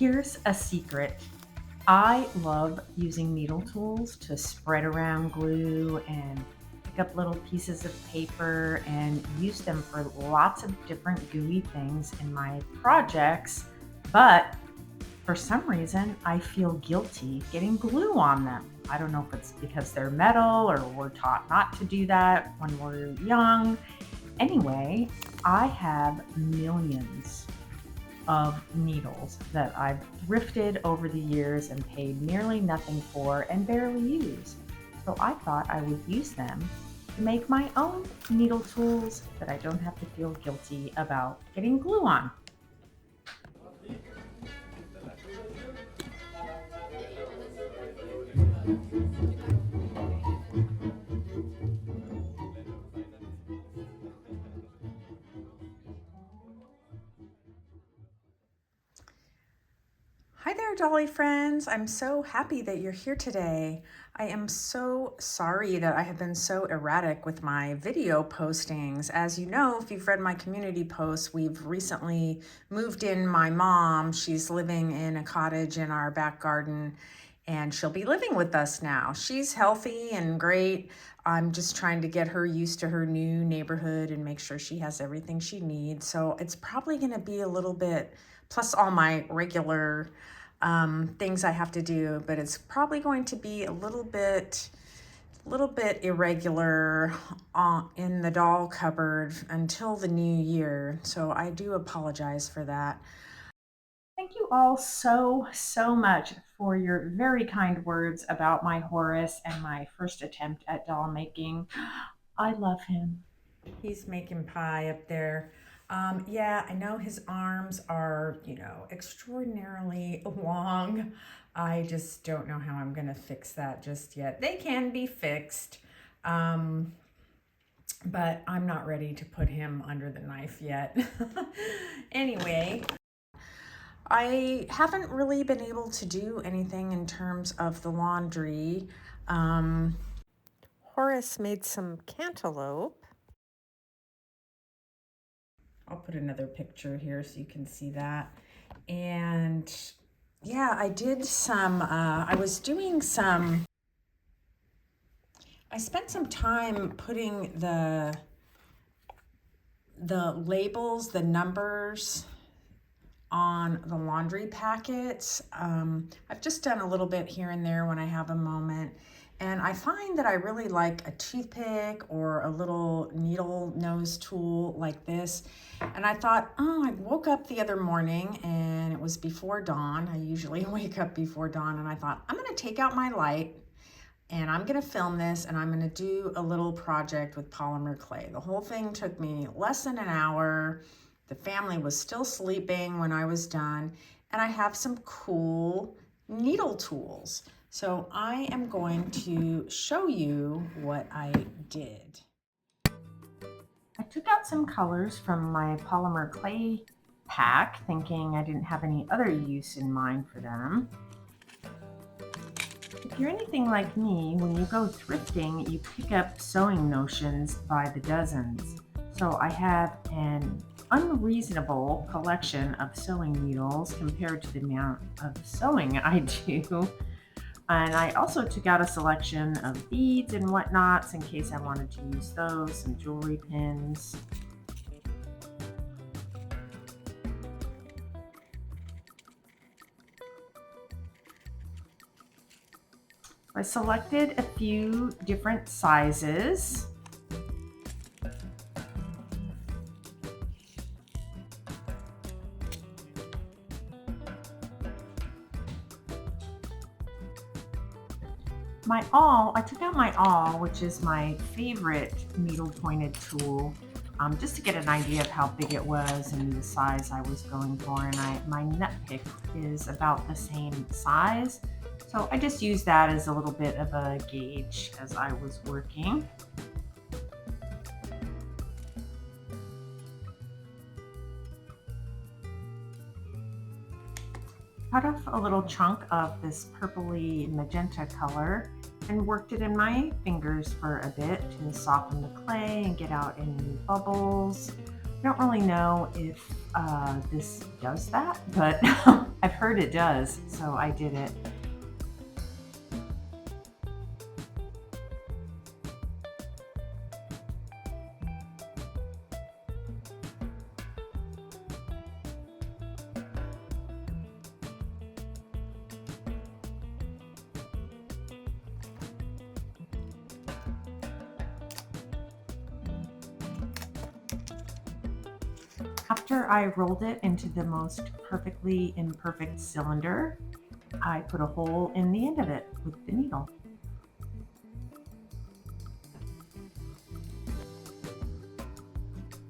Here's a secret. I love using needle tools to spread around glue and pick up little pieces of paper and use them for lots of different gooey things in my projects. But for some reason, I feel guilty getting glue on them. I don't know if it's because they're metal or we're taught not to do that when we're young. Anyway, I have millions of needles that I've thrifted over the years and paid nearly nothing for and barely use. So I thought I would use them to make my own needle tools that I don't have to feel guilty about getting glue on. Hi there, Dolly friends. I'm so happy that you're here today. I am so sorry that I have been so erratic with my video postings. As you know, if you've read my community posts, we've recently moved in my mom. She's living in a cottage in our back garden, and she'll be living with us now. She's healthy and great. I'm just trying to get her used to her new neighborhood and make sure she has everything she needs. So it's probably going to be a little bit, plus all my regular things I have to do, but it's probably going to be a little bit irregular in the doll cupboard until the new year. So I do apologize for that. Thank you all so much for your very kind words about my Horace and my first attempt at doll making. I love him. He's making pie up there. Yeah, I know his arms are, extraordinarily long. I just don't know how I'm going to fix that just yet. They can be fixed, but I'm not ready to put him under the knife yet. Anyway, I haven't really been able to do anything in terms of the laundry. Horace made some cantaloupe. I'll put another picture here so you can see that. And yeah, I did some, I spent some time putting the labels, the numbers on the laundry packets. I've just done a little bit here and there when I have a moment. And I find that I really like a toothpick or a little needle nose tool like this. And I thought, I woke up the other morning and it was before dawn. I usually wake up before dawn, and I thought, I'm gonna take out my light and I'm gonna film this, and I'm gonna do a little project with polymer clay. The whole thing took me less than an hour. The family was still sleeping when I was done, and I have some cool needle tools. So I am going to show you what I did. I took out some colors from my polymer clay pack, thinking I didn't have any other use in mind for them. If you're anything like me, when you go thrifting, you pick up sewing notions by the dozens. So I have an unreasonable collection of sewing needles compared to the amount of sewing I do. And I also took out a selection of beads and whatnots in case I wanted to use those, some jewelry pins. I selected a few different sizes. I took out my awl, which is my favorite needle pointed tool, just to get an idea of how big it was and the size I was going for. And my nut pick is about the same size. So I just used that as a little bit of a gauge as I was working. Cut off a little chunk of this purpley magenta color and worked it in my fingers for a bit to soften the clay and get out any bubbles. I don't really know if this does that, but I've heard it does, so I did it. After I rolled it into the most perfectly imperfect cylinder, I put a hole in the end of it with the needle.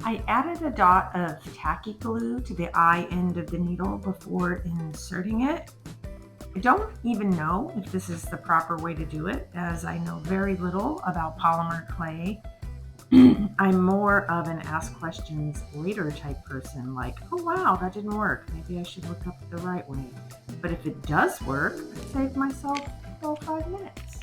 I added a dot of tacky glue to the eye end of the needle before inserting it. I don't even know if this is the proper way to do it, as I know very little about polymer clay. I'm more of an ask questions later type person, like, oh wow, that didn't work. Maybe I should look up the right way. But if it does work, I saved myself well 5 minutes.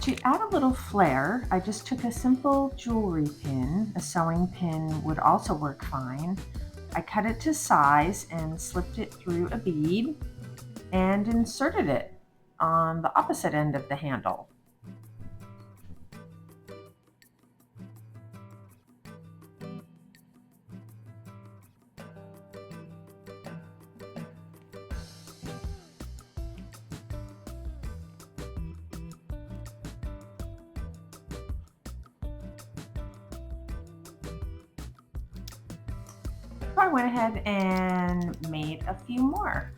To add a little flair, I just took a simple jewelry pin. A sewing pin would also work fine. I cut it to size and slipped it through a bead and inserted it on the opposite end of the handle. So I went ahead and made a few more.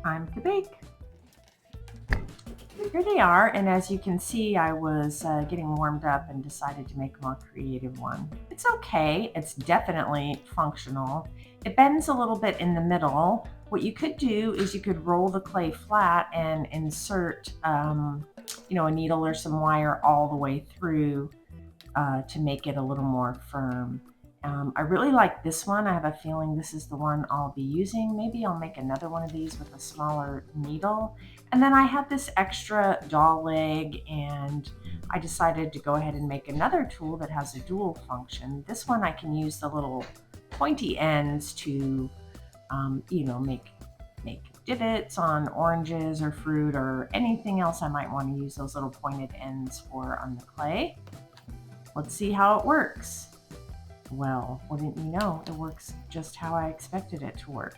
Time to bake. Here they are, and as you can see, I was getting warmed up and decided to make a more creative one. It's okay, it's definitely functional. It bends a little bit in the middle. What you could do is you could roll the clay flat and insert, a needle or some wire all the way through to make it a little more firm. I really like this one. I have a feeling this is the one I'll be using. Maybe I'll make another one of these with a smaller needle. And then I have this extra doll leg, and I decided to go ahead and make another tool that has a dual function. This one I can use the little pointy ends to, make divots on oranges or fruit or anything else I might want to use those little pointed ends for on the clay. Let's see how it works. Well, wouldn't you know, it works just how I expected it to work.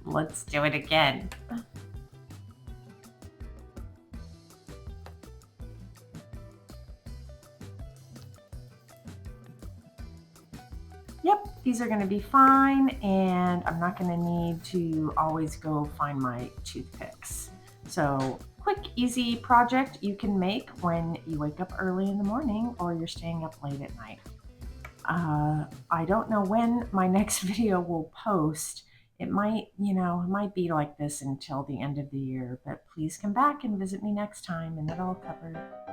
Let's do it again. Yep, these are gonna be fine, and I'm not gonna need to always go find my toothpicks. So, quick, easy project you can make when you wake up early in the morning or you're staying up late at night. I don't know when my next video will post. it might be like this until the end of the year, but please come back and visit me next time and it'll cover